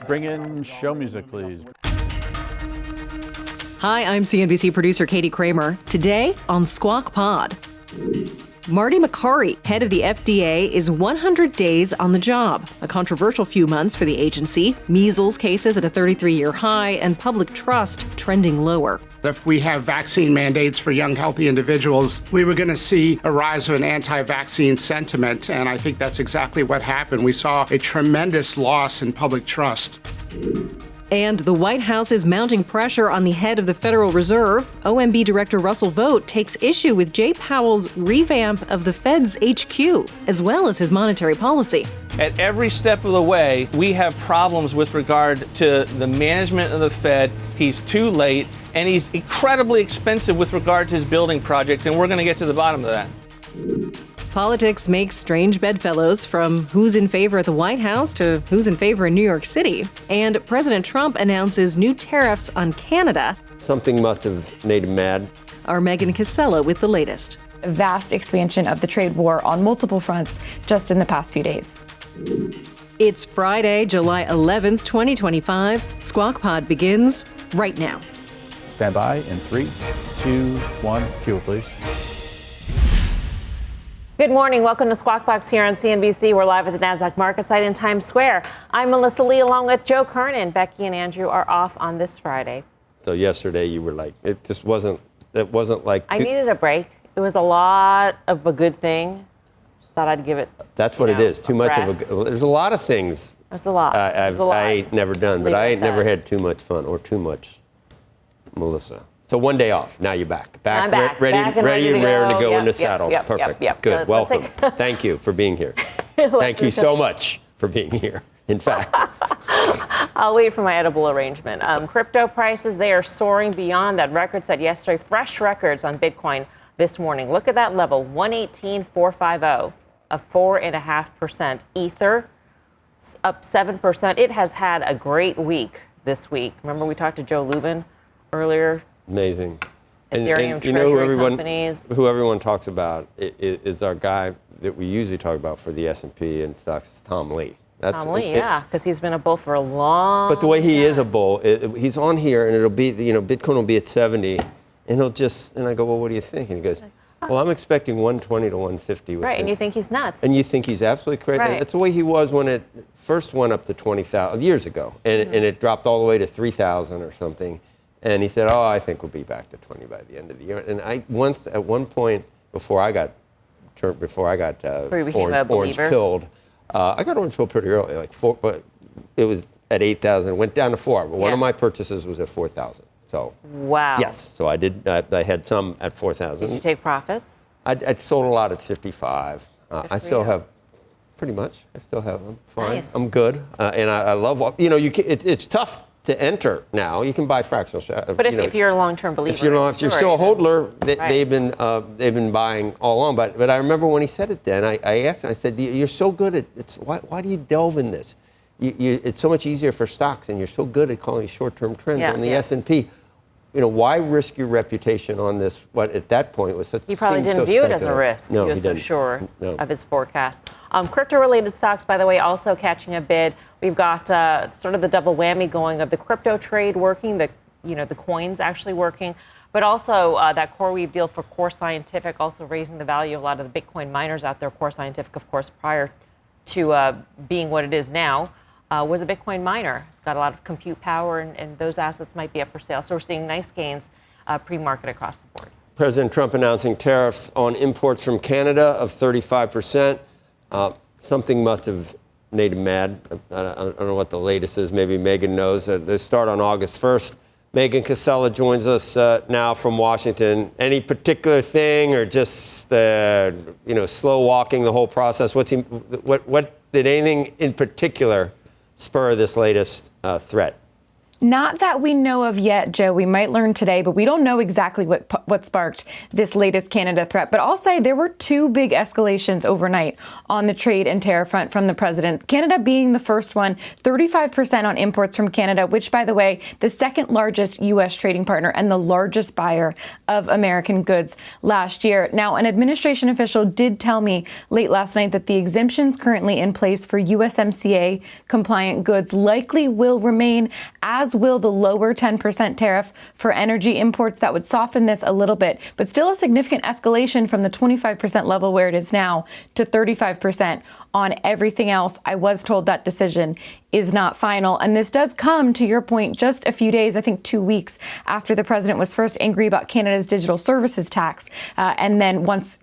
Bring in show music, please. Hi, I'm CNBC producer Katie Kramer. Today on Squawk Pod. Marty Makary, head of the FDA, is 100 days on the job. A controversial few months for the agency. Measles cases at a 33-year high and public trust trending lower. If we have vaccine mandates for young, healthy individuals, we were going to see a rise of an anti-vaccine sentiment, and I think that's exactly what happened. We saw a tremendous loss in public trust. And the White House is mounting pressure on the head of the Federal Reserve. OMB Director Russell Vought takes issue with Jay Powell's revamp of the Fed's HQ, as well as his monetary policy. At every step of the way, we have problems with regard to the management of the Fed. He's too late, and he's incredibly expensive with regard to his building project, and we're going to get to the bottom of that. Politics makes strange bedfellows, from who's in favor at the White House to who's in favor in New York City. And President Trump announces new tariffs on Canada. Something must have made him mad. Our Megan Cassella with the latest. A vast expansion of the trade war on multiple fronts just in the past few days. It's Friday, July 11th, 2025. Squawk Pod begins right now. Stand by in 3, 2, 1. Cue it, please. Good morning. Welcome to Squawk Box here on CNBC. We're live at the Nasdaq market site in Times Square. I'm Melissa Lee along with Joe Kernen. Becky and Andrew are off on this Friday. So yesterday you were like, it wasn't like. I needed a break. It was a lot of a good thing. Just thought I'd give it. That's what it is. Too much rest. of a. There's a lot of things. There's a lot. I ain't never done, but I ain't never had too much fun or too much, Melissa. So one day off. Now you're back. I'm back. Ready Back and and raring to go in the saddle. Yep, Perfect. yep. Good. Welcome. Thank you for being here. Thank you so much for being here. In fact. I'll wait for my edible arrangement. Crypto prices, they are soaring beyond that record set yesterday. Fresh records on Bitcoin this morning. Look at that level, 118,450, a 4.5%. Ether, up 7%. It has had a great week this week. Remember we talked to Joe Lubin earlier? Amazing. Ethereum and you know who everyone talks about is our guy that we usually talk about for the S&P and stocks is Tom Lee. Tom Lee, because he's been a bull for a long But the way he time. is a bull, he's on here and it'll be, Bitcoin will be at 70 and I go, well, what do you think? And he goes, well, I'm expecting 120 to 150. Right, and you think he's nuts. And you think he's absolutely crazy. Right. That's the way he was when it first went up to 20,000 years ago and it dropped all the way to 3,000 or something. And he said, oh, I think we'll be back to 20 by the end of the year. And at one point, before I got orange pilled, I got orange pilled pretty early, like 4, but it was at 8,000. It went down to 4. But one of my purchases was at 4,000. So wow. Yes. So I did. I had some at 4,000. Did you take profits? I sold a lot at 55. I still have. Pretty much. I still have them. Fine. Nice. I'm good. And I love, it's tough to enter now. You can buy fractional shares. But if you're a long-term believer, if you're still a hodler, they've been buying all along. But I remember when he said it then, I asked him, I said, you're so good at it. Why do you delve in this? It's so much easier for stocks, and you're so good at calling short-term trends on the S&P. Why risk your reputation on this? What at that point was such. He probably didn't view it as a risk. No, he was so didn't. sure of his forecast. Crypto-related stocks, by the way, also catching a bid. We've got sort of the double whammy going of the crypto trade working, the coins actually working, but also that CoreWeave deal for Core Scientific also raising the value of a lot of the Bitcoin miners out there. Core Scientific, of course, prior to being what it is now. Was a Bitcoin miner. It's got a lot of compute power, and those assets might be up for sale. So we're seeing nice gains pre-market across the board. President Trump announcing tariffs on imports from Canada of 35%. Something must have made him mad. I don't know what the latest is. Maybe Megan knows. They start on August 1st. Megan Cassella joins us now from Washington. Any particular thing, or just slow walking the whole process? What did anything in particular spur this latest threat? Not that we know of yet, Joe. We might learn today, but we don't know exactly what sparked this latest Canada threat. But I'll say there were two big escalations overnight on the trade and tariff front from the president. Canada being the first one, 35% on imports from Canada, which, by the way, the second largest U.S. trading partner and the largest buyer of American goods last year. Now, an administration official did tell me late last night that the exemptions currently in place for USMCA compliant goods likely will remain, as will the lower 10% tariff for energy imports. That would soften this a little bit, but still a significant escalation from the 25% level where it is now to 35% on everything else. I was told that decision is not final. And this does come, to your point, just a few days, I think 2 weeks after the president was first angry about Canada's digital services tax. And then once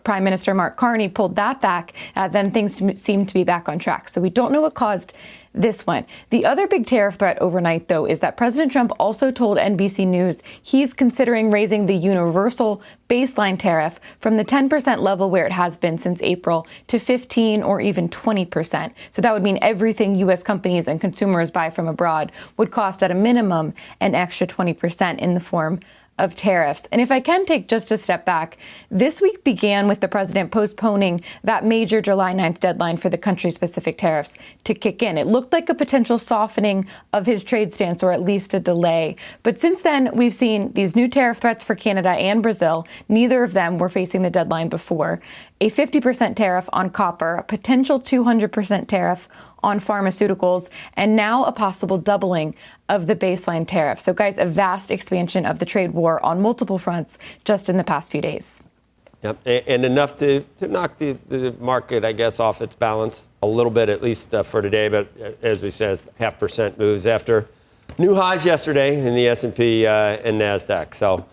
Prime Minister Mark Carney pulled that back, then things seemed to be back on track. So we don't know what caused this one. The other big tariff threat overnight, though, is that President Trump also told NBC News he's considering raising the universal baseline tariff from the 10% level where it has been since April to 15 or even 20%. So that would mean everything U.S. companies and consumers buy from abroad would cost at a minimum an extra 20% in the form of tariffs. And if I can take just a step back, this week began with the president postponing that major July 9th deadline for the country-specific tariffs to kick in. It looked like a potential softening of his trade stance, or at least a delay. But since then, we've seen these new tariff threats for Canada and Brazil. Neither of them were facing the deadline before. A 50% tariff on copper, a potential 200% tariff on pharmaceuticals, and now a possible doubling of the baseline tariff. So, guys, a vast expansion of the trade war on multiple fronts just in the past few days. Yep, and enough to knock the market, I guess, off its balance a little bit, at least for today. But as we said, 0.5% moves after new highs yesterday in the S&P and NASDAQ. So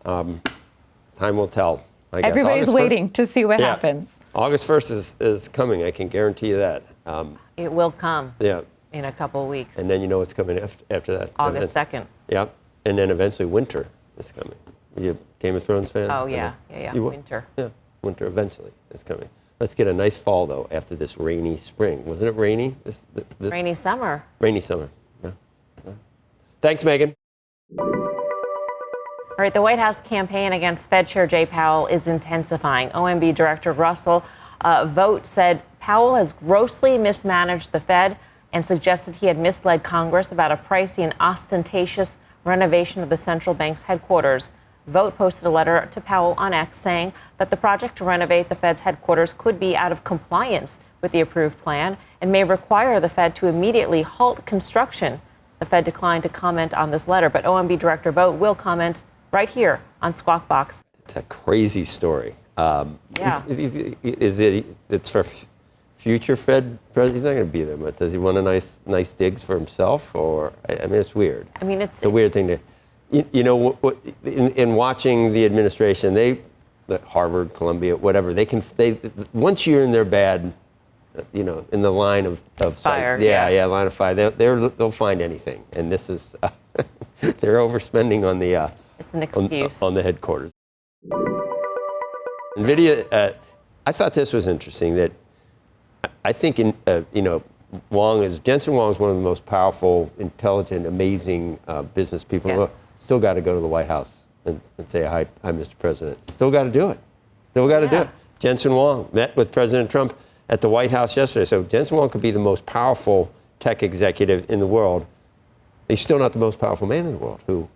time will tell, I guess. Everybody's waiting to see what happens. August 1st is coming. I can guarantee you that. It will come. Yeah. In a couple of weeks. And then you know what's coming after that. August 2nd. Yep. And then eventually winter is coming. Are you a Game of Thrones fan? Oh, yeah. Winter. Yeah. Winter eventually is coming. Let's get a nice fall, though, after this rainy spring. Wasn't it rainy? This rainy summer. Rainy summer. Yeah. Thanks, Megan. All right. The White House campaign against Fed Chair Jay Powell is intensifying. OMB Director Russell Vought said Powell has grossly mismanaged the Fed and suggested he had misled Congress about a pricey and ostentatious renovation of the central bank's headquarters. Vought posted a letter to Powell on X saying that the project to renovate the Fed's headquarters could be out of compliance with the approved plan and may require the Fed to immediately halt construction. The Fed declined to comment on this letter, but OMB Director Vought will comment right here on Squawk Box. It's a crazy story. Yeah. It's for future Fed president? He's not going to be there, but does he want a nice digs for himself? Or I mean, it's weird. I mean, it's a weird thing to, in watching the administration, Harvard, Columbia, whatever, once you're in their bad, in the line of fire. Line of fire. They'll find anything, and this is they're overspending on the. It's an excuse on the headquarters. NVIDIA. I thought this was interesting that. I think Jensen Huang is one of the most powerful, intelligent, amazing business people. Yes. Still got to go to the White House and say hi, Mr. President. Still got to do it. Do it. Jensen Huang met with President Trump at the White House yesterday. So Jensen Huang could be the most powerful tech executive in the world. He's still not the most powerful man in the world. Who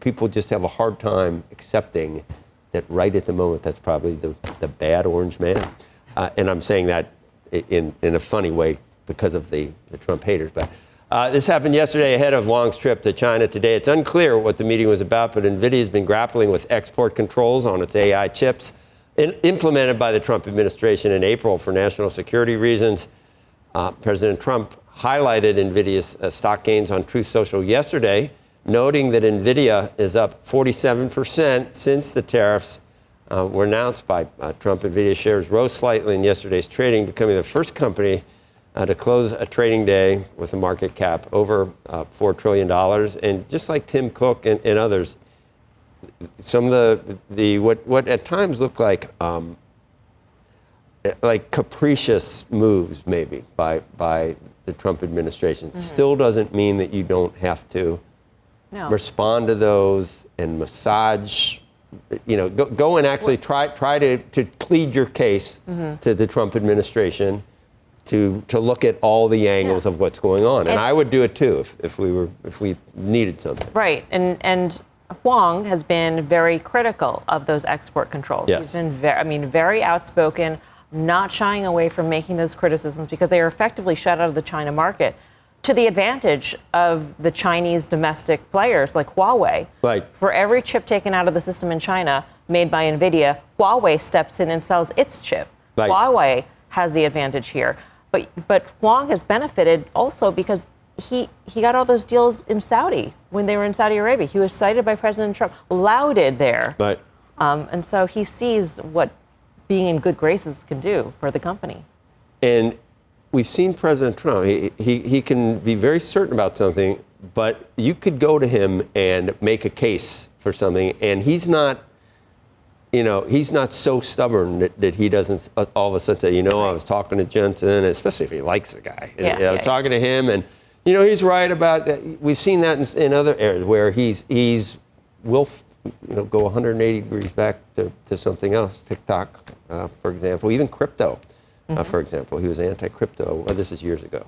people just have a hard time accepting that right at the moment that's probably the bad orange man. And I'm saying that in a funny way because of the Trump haters. But this happened yesterday ahead of Huang's trip to China today. It's unclear what the meeting was about, but NVIDIA has been grappling with export controls on its AI chips implemented by the Trump administration in April for national security reasons. President Trump highlighted NVIDIA's stock gains on Truth Social yesterday, noting that NVIDIA is up 47% since the tariffs were announced by Trump. NVIDIA shares rose slightly in yesterday's trading, becoming the first company to close a trading day with a market cap over $4 trillion. And just like Tim Cook and others, some of the what at times look like like capricious moves maybe by the Trump administration still doesn't mean that you don't have to respond to those and massage, go and actually try to plead your case to the Trump administration to look at all the angles of what's going on. And I would do it too if we needed something. Right. And Huang has been very critical of those export controls. Yes. He's been very outspoken, not shying away from making those criticisms because they are effectively shut out of the China market to the advantage of the Chinese domestic players like Huawei. Right. For every chip taken out of the system in China made by NVIDIA, Huawei steps in and sells its chip. Right. Huawei has the advantage here. But Huang has benefited also because he got all those deals in Saudi when they were in Saudi Arabia. He was cited by President Trump, lauded there. Right. And so he sees what being in good graces can do for the company. And we've seen President Trump. He can be very certain about something, but you could go to him and make a case for something, and he's not so stubborn that he doesn't all of a sudden say, I was talking to Jensen, especially if he likes the guy. I was talking to him, and he's right about that. We've seen that in other areas where he's will go 180 degrees back to something else. TikTok, for example, even crypto, for example. He was anti-crypto. Well, this is years ago.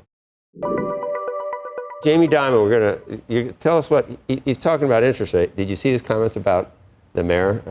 Jamie Dimon, you tell us what he's talking about interest rate. Did you see his comments about the mayor?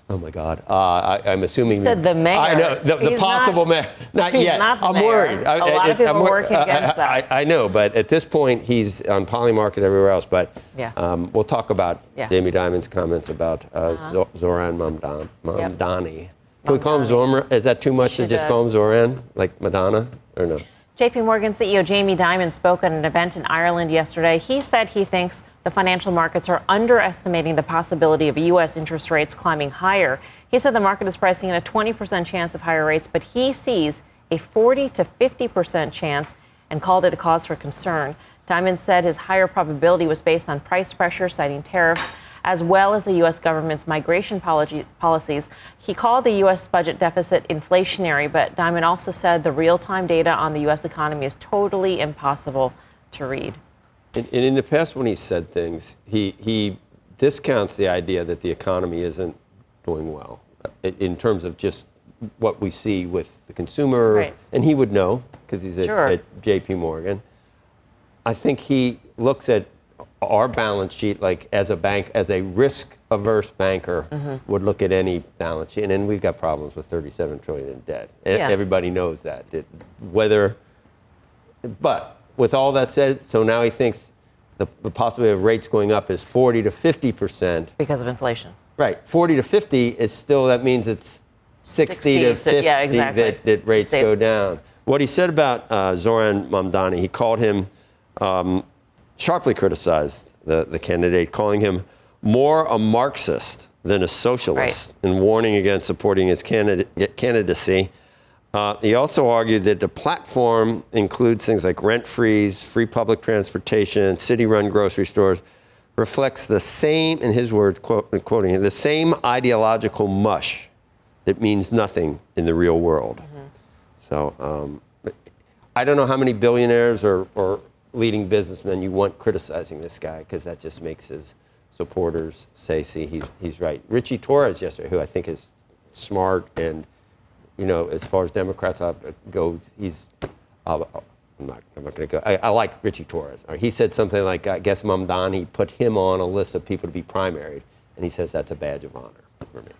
Oh my God! I'm assuming you said the mayor. I know the possible mayor. Not yet. Not the I'm mayor. worried. A lot of people are working against that. I know, but at this point, he's on Polymarket everywhere else. But we'll talk about Jamie Dimon's comments about Zohran Mamdani. Can we call him Zohran? Is that too much to just call him Zohran, like Madonna, or no? JP Morgan CEO Jamie Dimon spoke at an event in Ireland yesterday. He said he thinks the financial markets are underestimating the possibility of U.S. interest rates climbing higher. He said the market is pricing in a 20% chance of higher rates, but he sees a 40 to 50% chance and called it a cause for concern. Dimon said his higher probability was based on price pressure, citing tariffs, as well as the U.S. government's migration policies. He called the U.S. budget deficit inflationary, but Dimon also said the real-time data on the U.S. economy is totally impossible to read. And in the past, when he said things, he discounts the idea that the economy isn't doing well in terms of just what we see with the consumer. Right. And he would know because he's at J.P. Morgan. I think he looks at our balance sheet like as a bank, as a risk-averse banker would look at any balance sheet. And then we've got problems with $37 trillion in debt. Everybody knows that. But with all that said, so now he thinks the possibility of rates going up is 40 to 50%. Because of inflation. Right. 40 to 50 is still, that means it's 60 to 50 that rates go down. What he said about Zohran Mamdani, he called him, sharply criticized the candidate, calling him more a Marxist than a socialist and warning against supporting his candidacy. He also argued that the platform includes things like rent freeze, free public transportation, city-run grocery stores, reflects the same, in his words, quoting him, the same ideological mush that means nothing in the real world. So I don't know how many billionaires or leading businessmen you want criticizing this guy, because that just makes his supporters say, see, he's right. Richie Torres yesterday, who I think is smart and, as far as Democrats goes, he's, I'm not going to go. I like Richie Torres. He said something like, I guess Mamdani put him on a list of people to be primaried, and he says that's a badge of honor for me.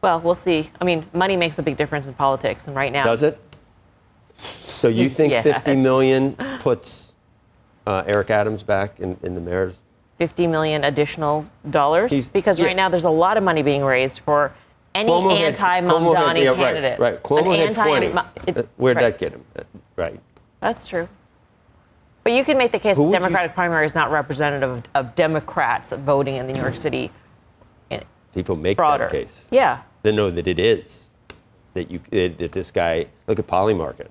Well, we'll see. I mean, money makes a big difference in politics, and right now. Does it? So you think $50 million puts Eric Adams back in the mayor's? $50 million additional dollars? Because right now there's a lot of money being raised for any anti-Mamdani candidate. Right. Cuomo had 20. Where'd that get him? Right. That's true. But you can make the case the Democratic primary is not representative of Democrats voting in the New York City. People make broader. That case. Yeah. They know that it is. That this guy, look at Polymarket.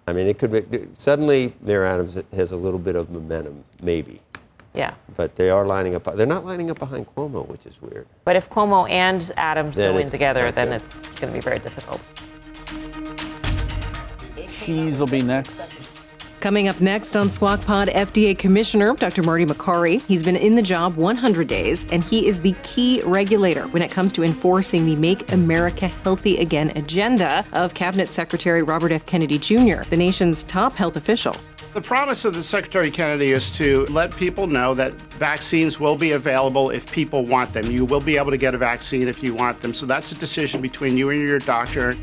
I mean, it could be, suddenly Mayor Adams has a little bit of momentum, maybe. Yeah. But they are lining up. They're not lining up behind Cuomo, which is weird. But if Cuomo and Adams Then go in it's together, not then good. it's going to be very difficult. Tease will be next. Coming up next on Squawk Pod, FDA Commissioner Dr. Marty Makary. He's been in the job 100 days, and he is the key regulator when it comes to enforcing the Make America Healthy Again agenda of Cabinet Secretary Robert F. Kennedy Jr., the nation's top health official. The promise of the Secretary Kennedy is to let people know that vaccines will be available if people want them. You will be able to get a vaccine if you want them. So that's a decision between you and your doctor.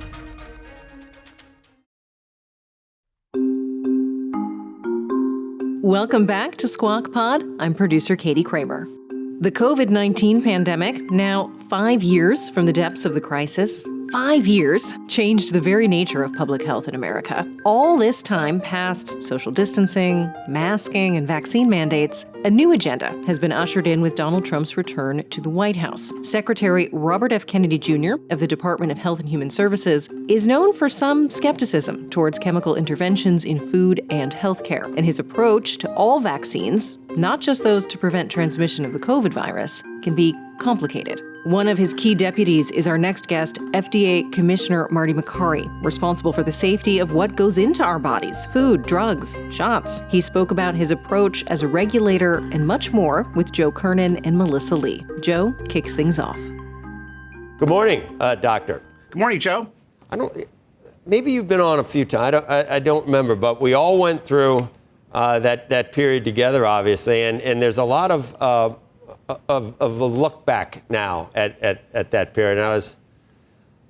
Welcome back to Squawk Pod. I'm producer Katie Kramer. The COVID-19 pandemic, now 5 years from the depths of the crisis, 5 years, changed the very nature of public health in America. All this time past social distancing, masking, and vaccine mandates, a new agenda has been ushered in with Donald Trump's return to the White House. Secretary Robert F. Kennedy Jr. of the Department of Health and Human Services is known for some skepticism towards chemical interventions in food and healthcare, and his approach to all vaccines, not just those to prevent transmission of the COVID virus, can be complicated. One of his key deputies is our next guest, FDA Commissioner Marty Makary, responsible for the safety of what goes into our bodies, food, drugs, shots. He spoke about his approach as a regulator and much more with Joe Kernen and Melissa Lee. Joe kicks things off. Good morning, Doctor. Good morning, Joe. Maybe you've been on a few times. I don't remember, but we all went through that period together, obviously, and there's a lot of a look back now at that period. And I was,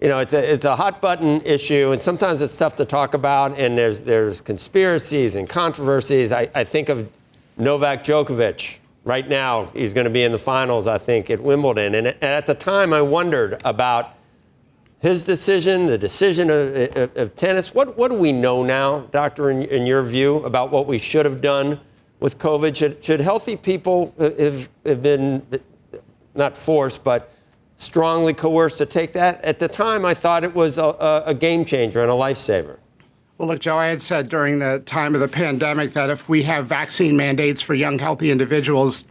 it's a hot button issue, and sometimes it's tough to talk about. And there's conspiracies and controversies. I think of Novak Djokovic. Right now, he's going to be in the finals, I think, at Wimbledon. And at the time, I wondered about his decision, the decision of tennis. What do we know now, Doctor, in your view, about what we should have done with COVID? Should healthy people have been not forced, but strongly coerced to take that? At the time, I thought it was a game changer and a lifesaver. Well, look, Joe, I had said during the time of the pandemic that if we have vaccine mandates for young, healthy individuals,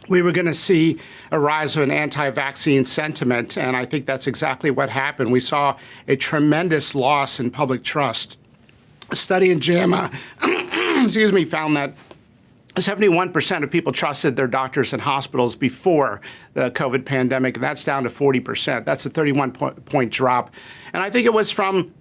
we were going to see a rise of an anti-vaccine sentiment, and I think that's exactly what happened. We saw a tremendous loss in public trust. A study in JAMA found that 71% of people trusted their doctors and hospitals before the COVID pandemic, and that's down to 40%. That's a 31-point drop. And I think it was from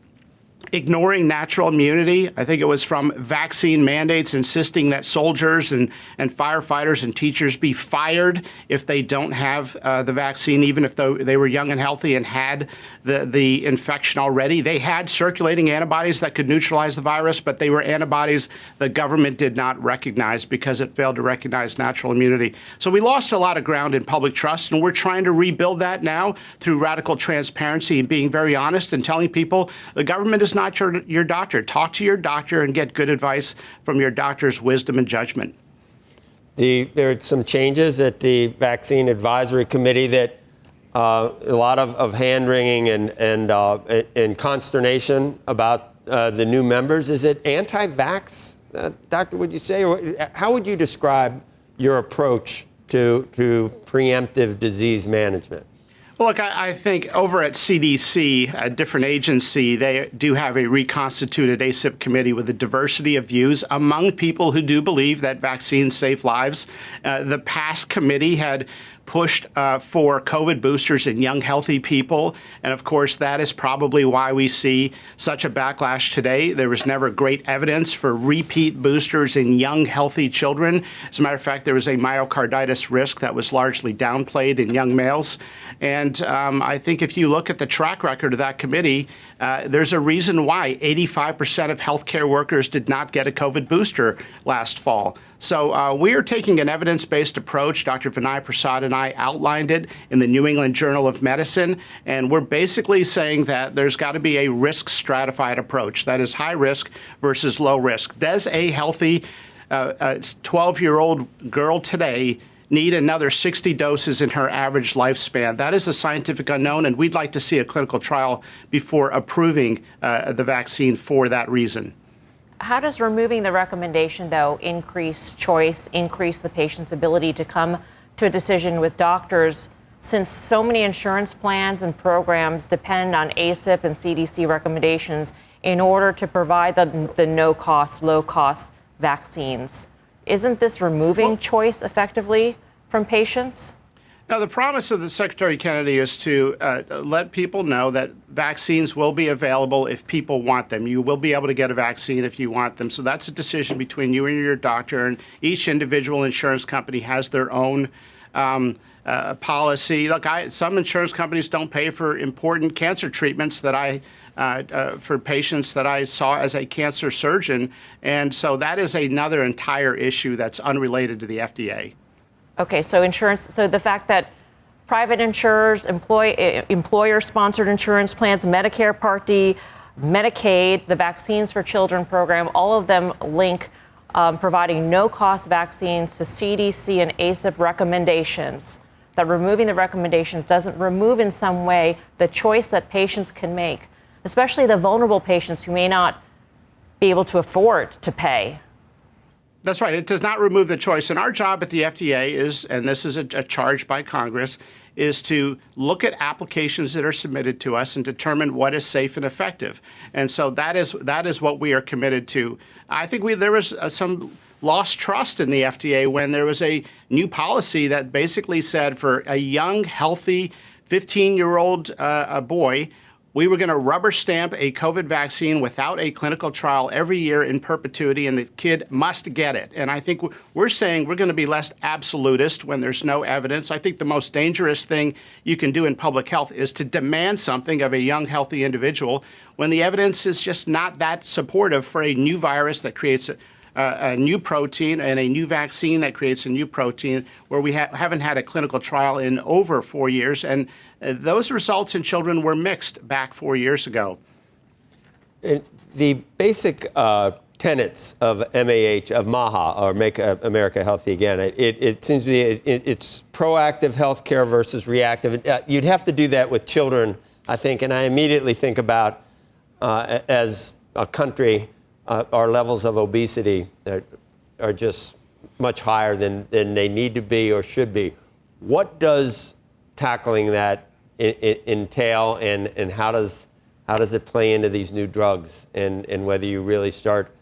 ignoring natural immunity. I think it was from vaccine mandates insisting that soldiers and firefighters and teachers be fired if they don't have the vaccine, even if they were young and healthy and had the infection already. They had circulating antibodies that could neutralize the virus, but they were antibodies the government did not recognize because it failed to recognize natural immunity. So we lost a lot of ground in public trust, and we're trying to rebuild that now through radical transparency and being very honest and telling people the government is not your doctor. Talk to your doctor and get good advice from your doctor's wisdom and judgment. There are some changes at the Vaccine Advisory Committee that a lot of hand-wringing and consternation about the new members. Is it anti-vax, Doctor, would you say? Or how would you describe your approach to preemptive disease management? Well, look, I think over at CDC, a different agency, they do have a reconstituted ACIP committee with a diversity of views among people who do believe that vaccines save lives. The past committee had pushed for COVID boosters in young, healthy people. And of course, that is probably why we see such a backlash today. There was never great evidence for repeat boosters in young, healthy children. As a matter of fact, there was a myocarditis risk that was largely downplayed in young males. And I think if you look at the track record of that committee, there's a reason why 85% of healthcare workers did not get a COVID booster last fall. So we are taking an evidence-based approach. Dr. Vinay Prasad and I outlined it in the New England Journal of Medicine, and we're basically saying that there's got to be a risk-stratified approach. That is high risk versus low risk. Does a healthy 12-year-old girl today need another 60 doses in her average lifespan? That is a scientific unknown, and we'd like to see a clinical trial before approving the vaccine for that reason. How does removing the recommendation, though, increase choice, increase the patient's ability to come to a decision with doctors, since so many insurance plans and programs depend on ACIP and CDC recommendations in order to provide the no-cost, low-cost vaccines? Isn't this removing choice effectively from patients? Now, the promise of the Secretary Kennedy is to let people know that vaccines will be available if people want them. You will be able to get a vaccine if you want them. So that's a decision between you and your doctor, and each individual insurance company has their own policy. Look, some insurance companies don't pay for important cancer treatments that for patients that I saw as a cancer surgeon. And so that is another entire issue that's unrelated to the FDA. Okay, so insurance, so the fact that private insurers, employer-sponsored insurance plans, Medicare Part D, Medicaid, the Vaccines for Children program, all of them link providing no-cost vaccines to CDC and ACIP recommendations. That removing the recommendations doesn't remove in some way the choice that patients can make, especially the vulnerable patients who may not be able to afford to pay. That's right. It does not remove the choice. And our job at the FDA is, and this is a charge by Congress, is to look at applications that are submitted to us and determine what is safe and effective. And so that is what we are committed to. I think there was some lost trust in the FDA when there was a new policy that basically said for a young, healthy 15-year-old boy, we were going to rubber stamp a COVID vaccine without a clinical trial every year in perpetuity, and the kid must get it. And I think we're saying we're going to be less absolutist when there's no evidence. I think the most dangerous thing you can do in public health is to demand something of a young, healthy individual when the evidence is just not that supportive for a new virus that creates a new protein and a new vaccine that creates a new protein where we haven't had a clinical trial in over 4 years. And those results in children were mixed back 4 years ago. And the basic tenets of MAH, of MAHA, or Make America Healthy Again, it seems to me it's proactive health care versus reactive. You'd have to do that with children, I think, and I immediately think about, as a country, our levels of obesity are just much higher than they need to be or should be. What does tackling that entail, and how does it play into these new drugs, and whether you really start,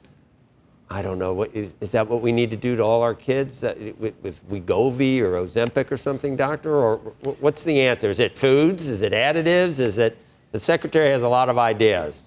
I don't know, is that what we need to do to all our kids with Wegovy or Ozempic or something, doctor? Or what's the answer? Is it foods? Is it additives? Is it, the secretary has a lot of ideas.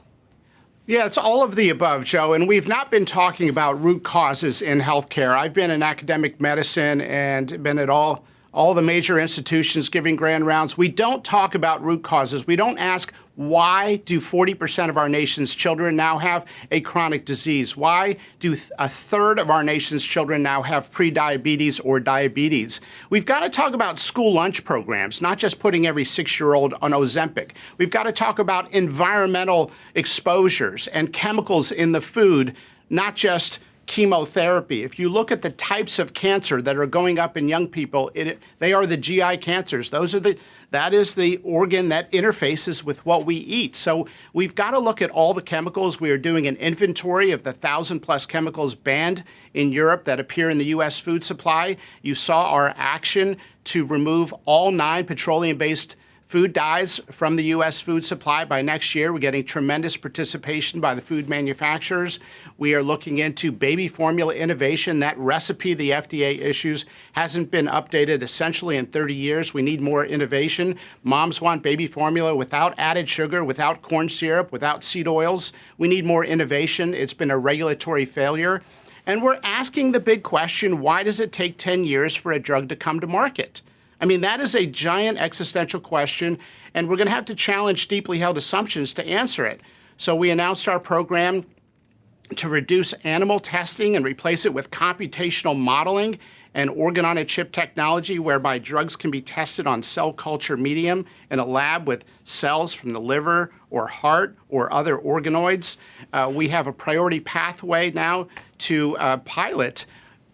Yeah, it's all of the above, Joe. And we've not been talking about root causes in healthcare. I've been in academic medicine and been at all the major institutions giving grand rounds. We don't talk about root causes. We don't ask, why do 40% of our nation's children now have a chronic disease? Why do a third of our nation's children now have prediabetes or diabetes? We've got to talk about school lunch programs, not just putting every 6-year-old on Ozempic. We've got to talk about environmental exposures and chemicals in the food, not just chemotherapy. If you look at the types of cancer that are going up in young people, they are the GI cancers. That is the organ that interfaces with what we eat. So we've got to look at all the chemicals. We are doing an inventory of the 1,000+ chemicals banned in Europe that appear in the U.S. food supply. You saw our action to remove all 9 petroleum-based food dyes from the U.S. food supply by next year. We're getting tremendous participation by the food manufacturers. We are looking into baby formula innovation. That recipe the FDA issues hasn't been updated essentially in 30 years. We need more innovation. Moms want baby formula without added sugar, without corn syrup, without seed oils. We need more innovation. It's been a regulatory failure. And we're asking the big question, why does it take 10 years for a drug to come to market? I mean, that is a giant existential question, and we're going to have to challenge deeply held assumptions to answer it. So we announced our program to reduce animal testing and replace it with computational modeling and organ-on-a-chip technology, whereby drugs can be tested on cell culture medium in a lab with cells from the liver or heart or other organoids. We have a priority pathway now to pilot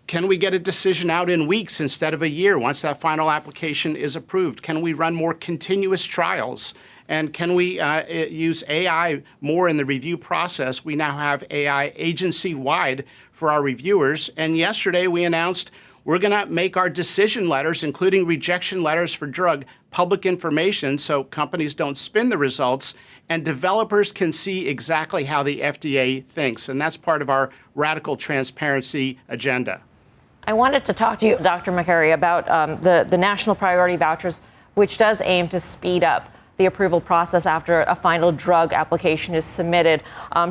Can we get a decision out in weeks instead of a year once that final application is approved? Can we run more continuous trials? And can we use AI more in the review process? We now have AI agency-wide for our reviewers. And yesterday we announced we're going to make our decision letters, including rejection letters for drug, public information so companies don't spin the results and developers can see exactly how the FDA thinks. And that's part of our radical transparency agenda. I wanted to talk to you, Dr. Makary, about the national priority vouchers, which does aim to speed up the approval process after a final drug application is submitted,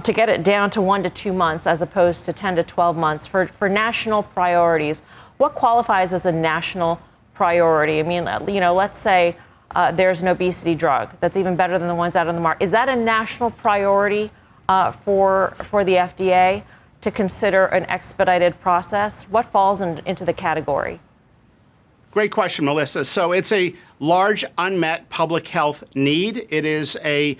to get it down to 1 to 2 months as opposed to 10 to 12 months for national priorities. What qualifies as a national priority? I mean, let's say there's an obesity drug that's even better than the ones out on the market. Is that a national priority for the FDA to consider an expedited process? What falls into the category? Great question, Melissa. So it's a large unmet public health need. It is a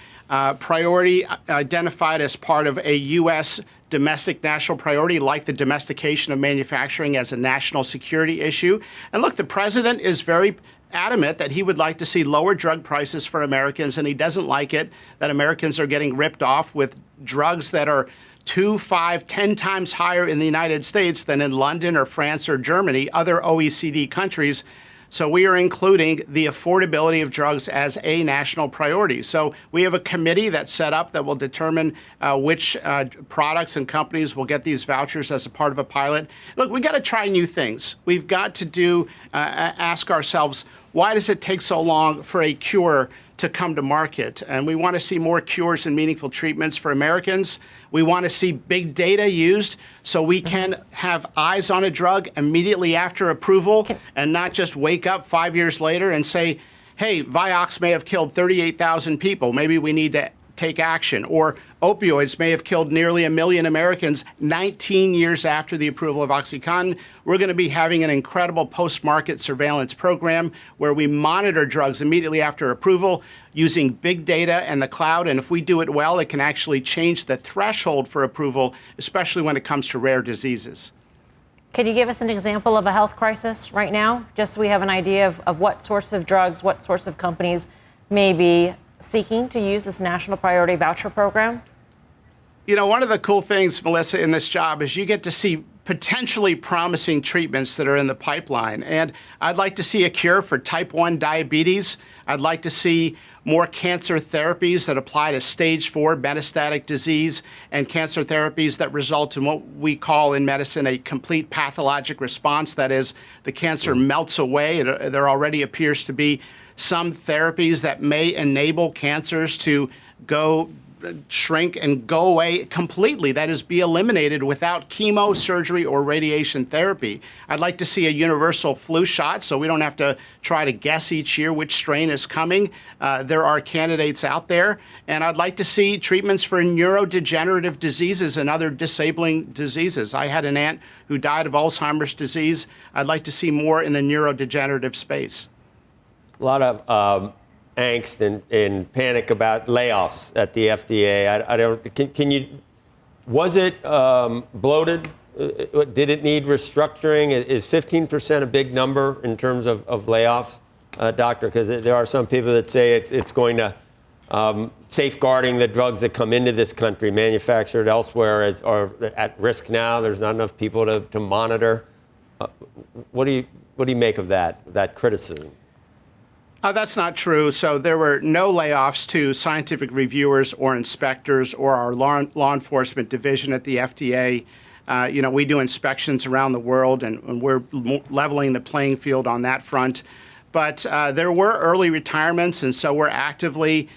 priority identified as part of a U.S. domestic national priority, like the domestication of manufacturing as a national security issue. And look, the president is very adamant that he would like to see lower drug prices for Americans, and he doesn't like it that Americans are getting ripped off with drugs that are 2, 5, 10 times higher in the United States than in London or France or Germany, other OECD countries. So we are including the affordability of drugs as a national priority. So we have a committee that's set up that will determine which products and companies will get these vouchers as a part of a pilot. Look, we got to try new things. We've got to ask ourselves, why does it take so long for a cure to come to market? And we want to see more cures and meaningful treatments for Americans. We want to see big data used so we can have eyes on a drug immediately after approval and not just wake up 5 years later and say, hey, Vioxx may have killed 38,000 people. Maybe we need to take action. Or opioids may have killed nearly 1 million Americans 19 years after the approval of OxyContin. We're going to be having an incredible post-market surveillance program where we monitor drugs immediately after approval using big data and the cloud. And if we do it well, it can actually change the threshold for approval, especially when it comes to rare diseases. Can you give us an example of a health crisis right now, just so we have an idea of what sorts of drugs, what sorts of companies may be seeking to use this national priority voucher program? You know, one of the cool things, Melissa, in this job is you get to see potentially promising treatments that are in the pipeline. And I'd like to see a cure for type 1 diabetes. I'd like to see more cancer therapies that apply to stage 4 metastatic disease and cancer therapies that result in what we call in medicine a complete pathologic response. That is, the cancer melts away. There already appears to be some therapies that may enable cancers to shrink and go away completely, that is, be eliminated without chemo, surgery, or radiation therapy. I'd like to see a universal flu shot so we don't have to try to guess each year which strain is coming. There are candidates out there. And I'd like to see treatments for neurodegenerative diseases and other disabling diseases. I had an aunt who died of Alzheimer's disease. I'd like to see more in the neurodegenerative space. A lot of angst and panic about layoffs at the FDA. Was it bloated? Did it need restructuring? Is 15% a big number in terms of layoffs, Doctor? Because there are some people that say it's going to safeguarding the drugs that come into this country, manufactured elsewhere, are at risk now. There's not enough people to monitor. What do you make of that criticism? That's not true. So there were no layoffs to scientific reviewers or inspectors or our law enforcement division at the FDA. We do inspections around the world, and we're leveling the playing field on that front. But there were early retirements, and so we're actively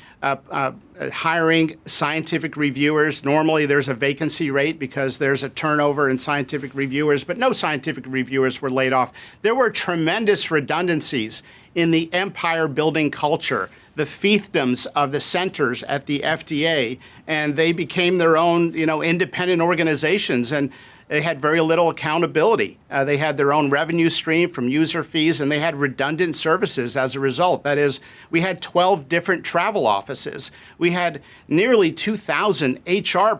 hiring scientific reviewers. Normally, there's a vacancy rate because there's a turnover in scientific reviewers, but no scientific reviewers were laid off. There were tremendous redundancies in the empire-building culture, the fiefdoms of the centers at the FDA, and they became their own, independent organizations. And they had very little accountability. They had their own revenue stream from user fees, and they had redundant services as a result. That is, we had 12 different travel offices. We had nearly 2,000 HR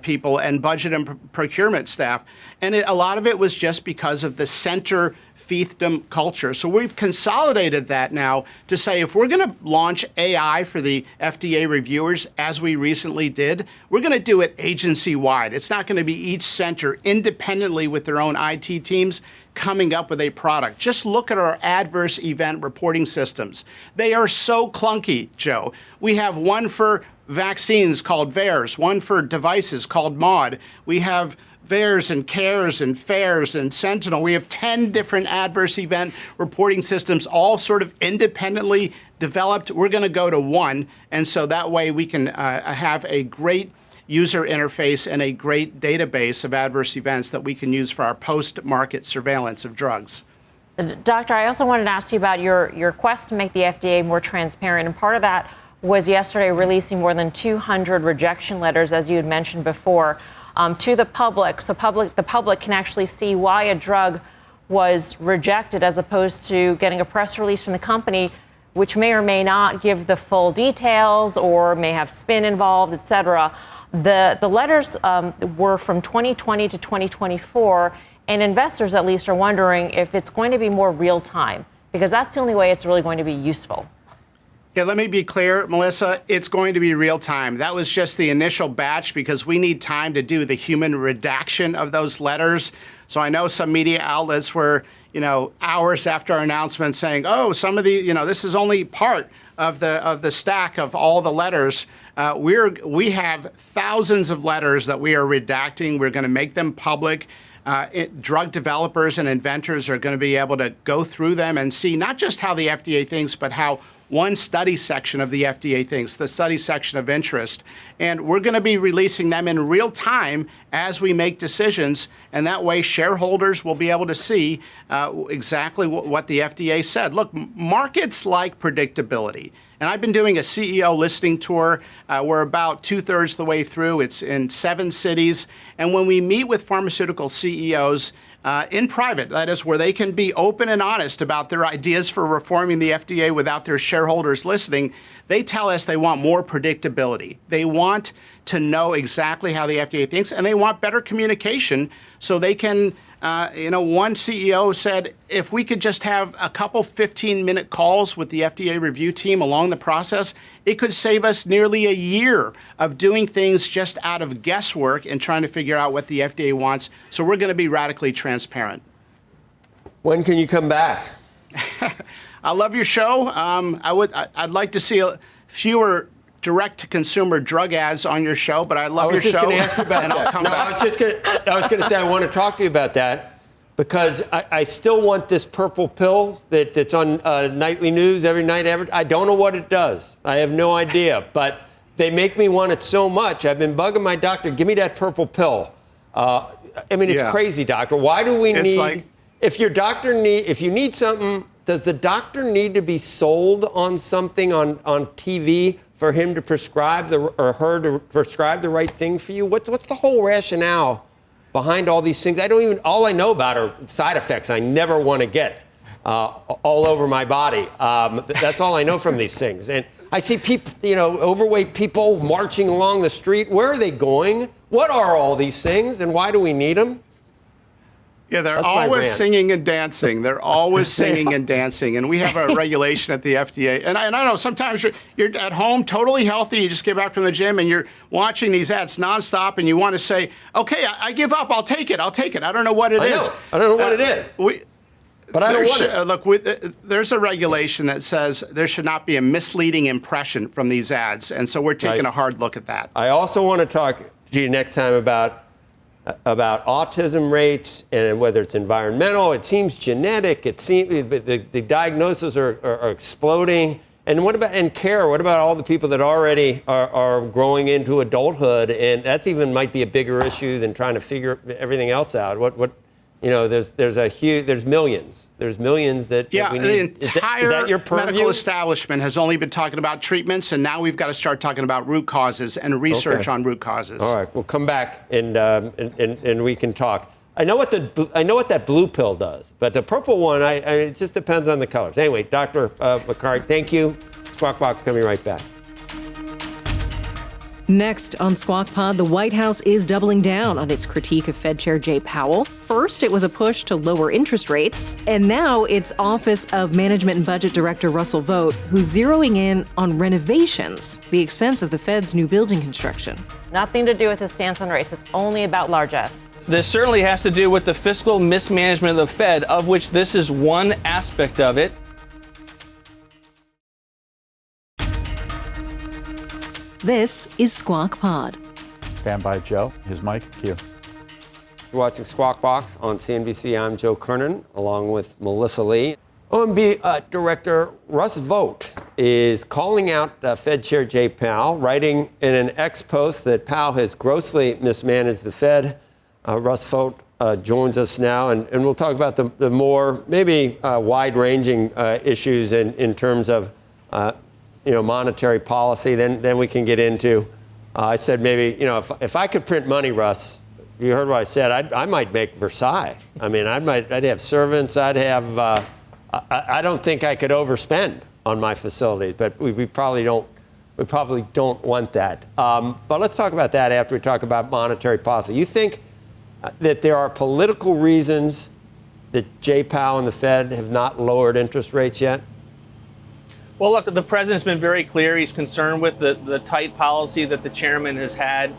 people and budget and procurement staff. And a lot of it was just because of the center fiefdom culture. So we've consolidated that now to say if we're going to launch AI for the FDA reviewers, as we recently did, we're going to do it agency-wide. It's not going to be each center independently with their own IT teams coming up with a product. Just look at our adverse event reporting systems. They are so clunky, Joe. We have one for vaccines called VAERS, one for devices called MAUD. We have VAERS and CARES and FAIRS and Sentinel. We have 10 different adverse event reporting systems, all sort of independently developed. We're going to go to one, and so that way we can have a great user interface and a great database of adverse events that we can use for our post-market surveillance of drugs. Doctor, I also wanted to ask you about your quest to make the FDA more transparent, and part of that was yesterday releasing more than 200 rejection letters, as you had mentioned before, to the public, so the public can actually see why a drug was rejected, as opposed to getting a press release from the company, which may or may not give the full details or may have spin involved, et cetera. The letters were from 2020 to 2024, and investors at least are wondering if it's going to be more real time, because that's the only way it's really going to be useful. Yeah, let me be clear, Melissa, it's going to be real time. That was just the initial batch because we need time to do the human redaction of those letters. So I know some media outlets were, hours after our announcement saying, oh, some of the, this is only part of the stack of all the letters. We have thousands of letters that we are redacting. We're going to make them public. Drug developers and inventors are going to be able to go through them and see not just how the FDA thinks, but how one study section of the FDA thinks, the study section of interest. And we're going to be releasing them in real time as we make decisions. And that way shareholders will be able to see exactly what the FDA said. Look, markets like predictability. And I've been doing a CEO listening tour. We're about 2/3 the way through. It's in 7 cities. And when we meet with pharmaceutical CEOs, in private, that is where they can be open and honest about their ideas for reforming the FDA without their shareholders listening, they tell us they want more predictability. They want to know exactly how the FDA thinks, and they want better communication so they can, one CEO said, if we could just have a couple 15-minute calls with the FDA review team along the process, it could save us nearly a year of doing things just out of guesswork and trying to figure out what the FDA wants. So we're going to be radically transparent. When can you come back? I love your show. I'd like to see fewer direct-to-consumer drug ads on your show, but I love your show. I was just going to ask you about that. I was going to say I want to talk to you about that because I still want this purple pill that's on nightly news every night. I don't know what it does. I have no idea, but they make me want it so much. I've been bugging my doctor, give me that purple pill. It's crazy, doctor. Why do we need, if you need something, does the doctor need to be sold on something on TV for him to prescribe or her to prescribe the right thing for you? What's the whole rationale behind all these things? All I know about are side effects I never want to get all over my body. That's all I know from these things. And I see people, overweight people marching along the street. Where are they going? What are all these things and why do we need them? Yeah, they're always singing and dancing. They're always singing and dancing. And we have a regulation at the FDA. And I know sometimes you're at home totally healthy. You just get back from the gym and you're watching these ads nonstop and you want to say, okay, I give up. I'll take it. I don't know what it is. I don't know what it is. But I don't want it. Look, there's a regulation that says there should not be a misleading impression from these ads. And so we're taking a hard look at that. I also want to talk to you next time about autism rates and whether it's environmental. It seems genetic. It seems the diagnoses are exploding. And what about care? What about all the people that already are growing into adulthood? And that even might be a bigger issue than trying to figure everything else out. there's millions. There's millions that we need. The entire is that your purview? medical establishment has only been talking about treatments, and now we've got to start talking about root causes and research on root causes. All right, we'll come back and we can talk. I know what that blue pill does, but the purple one, it just depends on the colors. Anyway, Dr. Makary, thank you. Squawk Box coming right back. Next on Squawk Pod, the White House is doubling down on its critique of Fed Chair Jay Powell. First, it was a push to lower interest rates, and now it's Office of Management and Budget Director Russell Vought, who's zeroing in on renovations, the expense of the Fed's new building construction. Nothing to do with his stance on rates. It's only about large S. This certainly has to do with the fiscal mismanagement of the Fed, of which this is one aspect of it. This is Squawk Pod. Stand by, Joe. His mic, cue. You're watching Squawk Box on CNBC. I'm Joe Kernen, along with Melissa Lee. OMB Director Russ Vought is calling out Fed Chair Jay Powell, writing in an X post that Powell has grossly mismanaged the Fed. Russ Vought joins us now, and we'll talk about the more maybe wide-ranging issues in terms of monetary policy. Then we can get into. I said maybe if I could print money, Russ. You heard what I said. I might make Versailles. I mean, I'd have servants. I'd have. I don't think I could overspend on my facilities, but we probably don't. We probably don't want that. But let's talk about that after we talk about monetary policy. You think that there are political reasons that Jay Powell and the Fed have not lowered interest rates yet? Well, look, the president's been very clear. He's concerned with the tight policy that the chairman has had.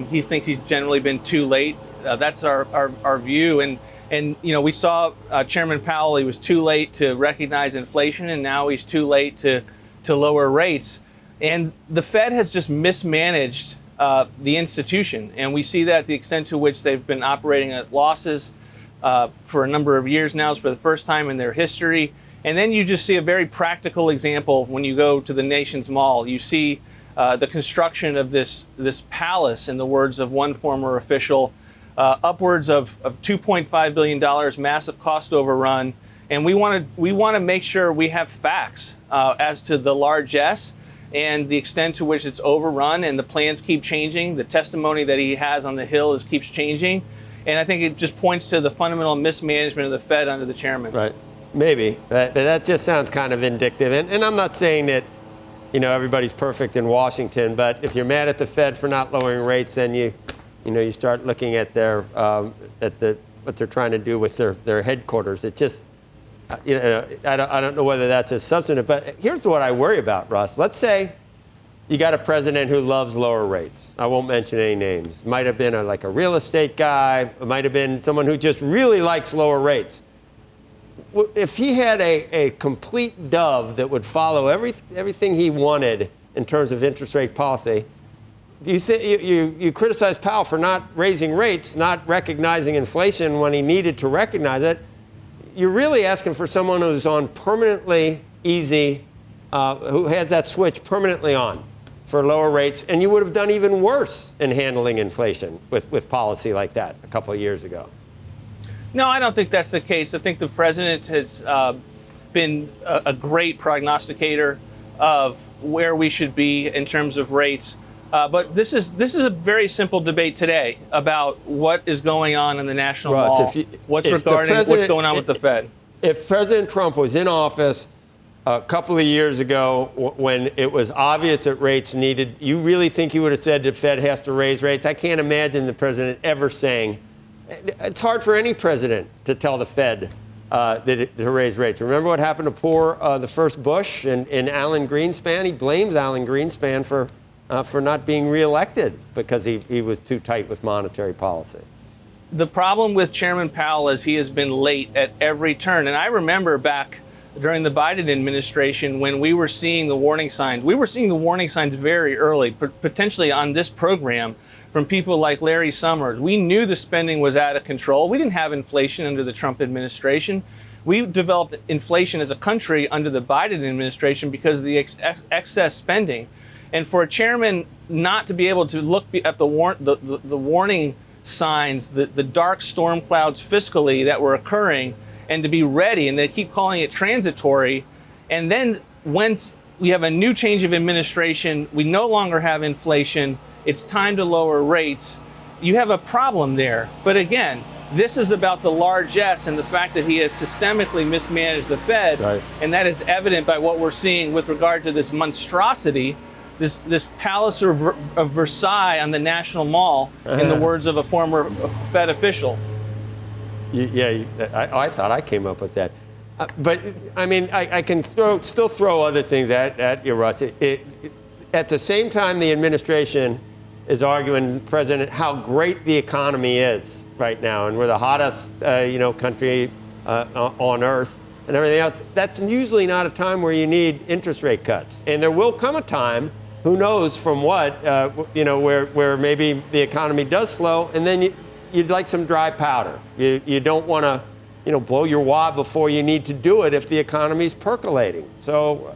He thinks he's generally been too late. That's our view. And we saw Chairman Powell, he was too late to recognize inflation, and now he's too late to lower rates. And the Fed has just mismanaged the institution. And we see that the extent to which they've been operating at losses for a number of years now. It's for the first time in their history. And then you just see a very practical example when you go to the nation's mall. You see the construction of this palace, in the words of one former official, upwards of $2.5 billion, massive cost overrun. And we want to make sure we have facts as to the largesse and the extent to which it's overrun, and the plans keep changing. The testimony that he has on the Hill keeps changing. And I think it just points to the fundamental mismanagement of the Fed under the chairman. Right. Maybe. That just sounds kind of vindictive. And I'm not saying that, everybody's perfect in Washington, but if you're mad at the Fed for not lowering rates, then you start looking at their what they're trying to do with their headquarters. It just, I don't know whether that's a substantive, but here's what I worry about, Russ. Let's say you got a president who loves lower rates. I won't mention any names. Might have been like a real estate guy. It might have been someone who just really likes lower rates. If he had a complete dove that would follow everything he wanted in terms of interest rate policy, you criticize Powell for not raising rates, not recognizing inflation when he needed to recognize it. You're really asking for someone who's on permanently easy, who has that switch permanently on for lower rates, and you would have done even worse in handling inflation with policy like that a couple of years ago. No, I don't think that's the case. I think the president has been a great prognosticator of where we should be in terms of rates. But this is a very simple debate today about what is going on in the national mall. What's going on with the Fed. If President Trump was in office a couple of years ago when it was obvious that rates needed, you really think he would have said the Fed has to raise rates? I can't imagine the president ever saying. It's hard for any president to tell the Fed to raise rates. Remember what happened to the first Bush and Alan Greenspan? He blames Alan Greenspan for not being reelected because he was too tight with monetary policy. The problem with Chairman Powell is he has been late at every turn. And I remember back during the Biden administration when we were seeing the warning signs. We were seeing the warning signs very early, potentially on this program, from people like Larry Summers. We knew the spending was out of control. We didn't have inflation under the Trump administration. We developed inflation as a country under the Biden administration because of the excess spending. And for a chairman not to be able to look at the warning signs, the dark storm clouds fiscally that were occurring, and to be ready. And they keep calling it transitory. And then once we have a new change of administration, we no longer have inflation, it's time to lower rates, you have a problem there. But again, this is about the largesse and the fact that he has systemically mismanaged the Fed. Right. And that is evident by what we're seeing with regard to this monstrosity, this Palace of Versailles on the National Mall, in the words of a former Fed official. Yeah, I thought I came up with that. But, I mean, I can still throw other things at you, Russ. At the same time, the administration is arguing, President, how great the economy is right now, and we're the hottest, country on earth and everything else. That's usually not a time where you need interest rate cuts. And there will come a time, who knows from what, where maybe the economy does slow, and then you'd like some dry powder. You don't want to, blow your wad before you need to do it if the economy's percolating. So,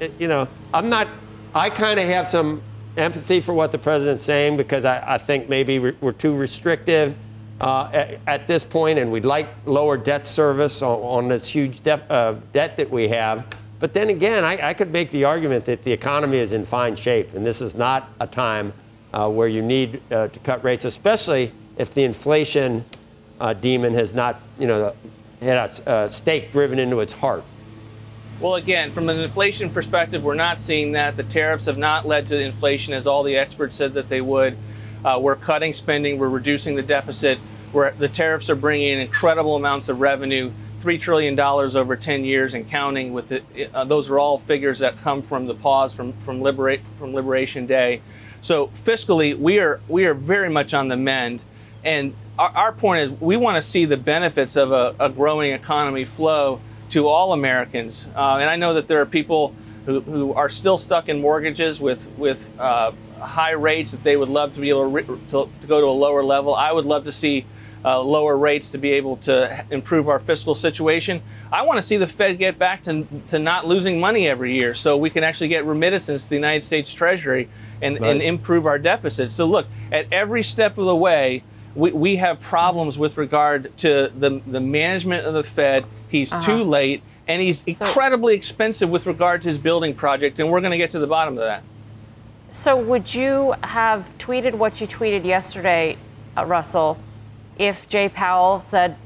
I kind of have some empathy for what the president's saying, because I think maybe we're too restrictive at this point, and we'd like lower debt service on this huge debt that we have. But then again, I could make the argument that the economy is in fine shape, and this is not a time where you need to cut rates, especially if the inflation demon has not, had a stake driven into its heart. Well, again, from an inflation perspective, we're not seeing that. The tariffs have not led to inflation, as all the experts said that they would. We're cutting spending. We're reducing the deficit. The tariffs are bringing in incredible amounts of revenue, $3 trillion over 10 years and counting. Those are all figures that come from the pause from Liberation Day. So fiscally, we are very much on the mend. And our point is, we want to see the benefits of a growing economy flow to all Americans. And I know that there are people who are still stuck in mortgages with high rates that they would love to be able to go to a lower level. I would love to see lower rates to be able to improve our fiscal situation. I want to see the Fed get back to not losing money every year, so we can actually get remittances to the United States Treasury and improve our deficit. So look, at every step of the way, we have problems with regard to the management of the Fed. He's too late, and he's incredibly expensive with regard to his building project, and we're going to get to the bottom of that. So would you have tweeted what you tweeted yesterday, Russell, if Jay Powell said,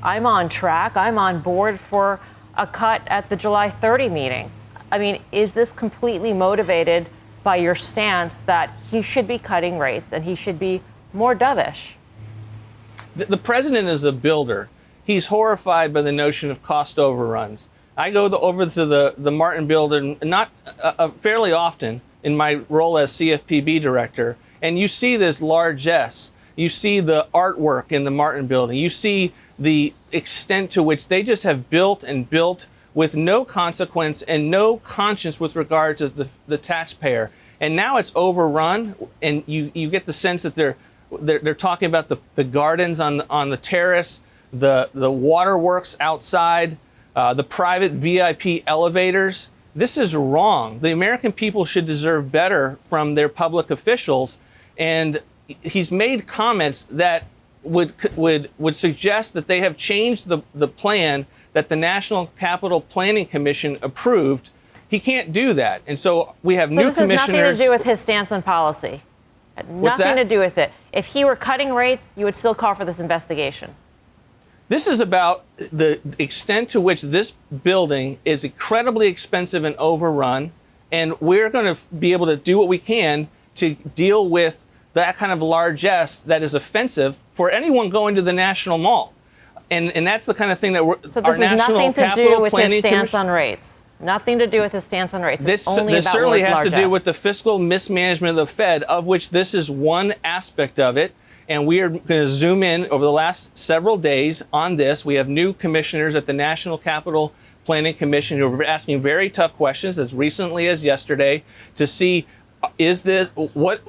I'm on track, I'm on board for a cut at the July 30 meeting? I mean, is this completely motivated by your stance that he should be cutting rates and he should be more dovish? The president is a builder. He's horrified by the notion of cost overruns. I go over to the Martin building fairly often in my role as CFPB director, and you see this largesse. You see the artwork in the Martin building. You see the extent to which they just have built and built with no consequence and no conscience with regard to the taxpayer. And now it's overrun, and you get the sense that they're talking about the gardens on the terrace, the waterworks outside, the private VIP elevators. This is wrong. The American people should deserve better from their public officials, and he's made comments that would suggest that they have changed the plan that the National Capital Planning Commission approved. He can't do that, and so we have new commissioners. So this has nothing to do with his stance on policy. Nothing to do with it. If he were cutting rates, you would still call for this investigation. This is about the extent to which this building is incredibly expensive and overrun, and we're going to be able to do what we can to deal with that kind of largesse that is offensive for anyone going to the National Mall. And that's the kind of thing that So this has nothing to do with his stance on rates. Nothing to do with his stance on rates. This certainly has to do with the fiscal mismanagement of the Fed, of which this is one aspect of it. And we are going to zoom in over the last several days on this. We have new commissioners at the National Capital Planning Commission who are asking very tough questions as recently as yesterday to see what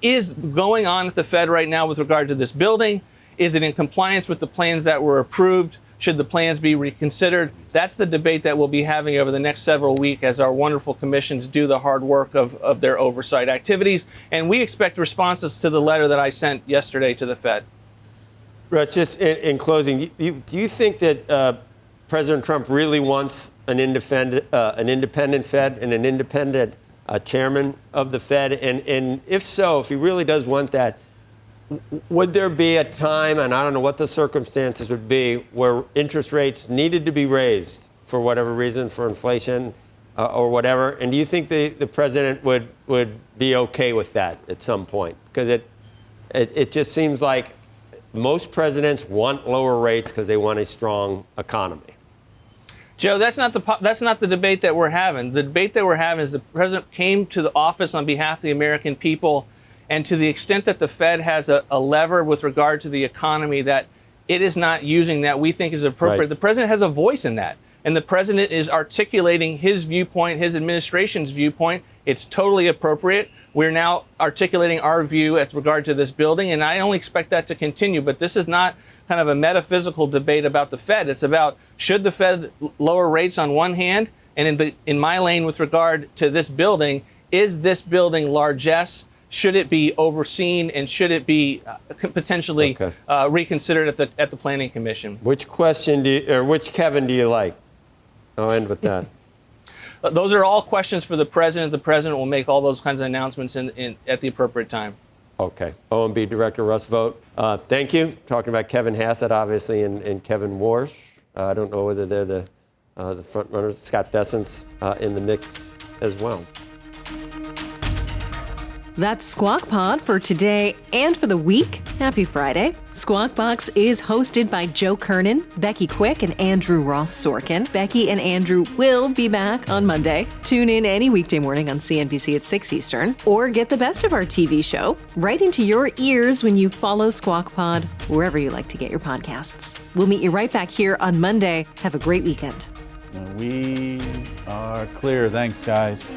is going on at the Fed right now with regard to this building? Is it in compliance with the plans that were approved? Should the plans be reconsidered? That's the debate that we'll be having over the next several weeks as our wonderful commissions do the hard work of their oversight activities. And we expect responses to the letter that I sent yesterday to the Fed. Rich, just in closing, do you think that President Trump really wants an independent Fed and an independent chairman of the Fed? And if so, if he really does want that, would there be a time, and I don't know what the circumstances would be, where interest rates needed to be raised for whatever reason, for inflation or whatever? And do you think the president would be okay with that at some point? Because it just seems like most presidents want lower rates because they want a strong economy. Joe, that's not the debate that we're having. The debate that we're having is the president came to the office on behalf of the American people. And to the extent that the Fed has a lever with regard to the economy that it is not using that we think is appropriate, right. The president has a voice in that. And the president is articulating his viewpoint, his administration's viewpoint. It's totally appropriate. We're now articulating our view as regard to this building, and I only expect that to continue. But this is not kind of a metaphysical debate about the Fed. It's about, should the Fed lower rates on one hand? And in my lane with regard to this building, is this building largesse? Should it be overseen, and should it be potentially reconsidered at the Planning Commission? Which Kevin do you like? I'll end with that. Those are all questions for the president. The president will make all those kinds of announcements at the appropriate time. Okay. OMB Director Russ Vought, thank you. Talking about Kevin Hassett, obviously, and Kevin Warsh. I don't know whether they're the front runners. Scott Bessent's in the mix as well. That's Squawk Pod for today and for the week. Happy Friday. Squawk Box is hosted by Joe Kernen, Becky Quick, and Andrew Ross Sorkin. Becky and Andrew will be back on Monday. Tune in any weekday morning on CNBC at 6 Eastern, or get the best of our TV show right into your ears when you follow Squawk Pod wherever you like to get your podcasts. We'll meet you right back here on Monday. Have a great weekend. We are clear. Thanks, guys.